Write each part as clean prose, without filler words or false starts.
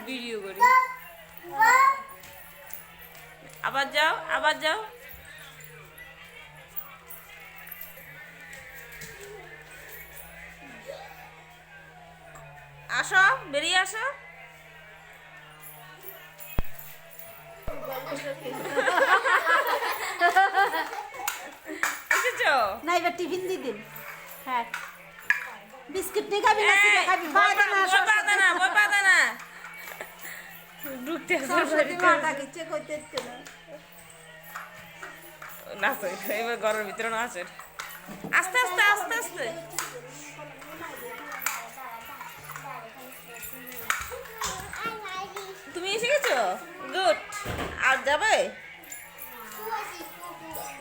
Video করি। আবার যাও, আবার যাও। আসো, বেরিয়ে আসো। এসেছো? না এবার টিফিন দিয়ে দিন। হ্যাঁ বিস্কিট নিয়ে খাবি না এই, চিড়া খাবি? বই বাদে না পাতা না, বই পাতা না। ঢুকতে আসো সরস্বতী বাড়িতে। মা ডাকিছে কইতে ইচ্ছে না। নাচো, এবার ঘরের ভিতরে নাচের। আস্তে আস্তে আস্তে আস্তে। তুমি এসে গেছো? গুড। আর যাবে?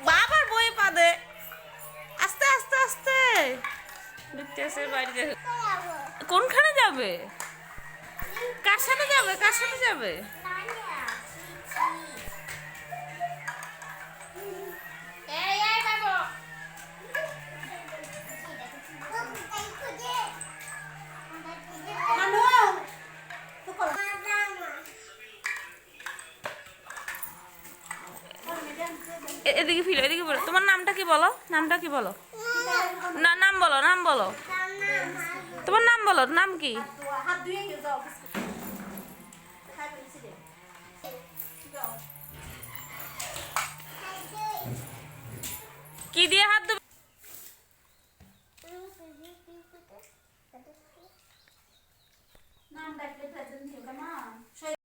বাবার বই পাদে। আস্তে আস্তে আস্তে। ঢুকতে আসে বাড়িতে। কোনখানে যাবে? কার সাথে যাবে? কার সাথে যাবে? নানু তো কলা এদিকে ফিরো, এদিকে বলো। তোমার নামটা কি বলো? নামটা কি বলো? না, নাম বলো, নাম বলো। তোমার নাম বলো, নাম কি? হাত ধুয়ে যাও বিস্কুট খাই বলছি রে যাও কি দিয়ে হাত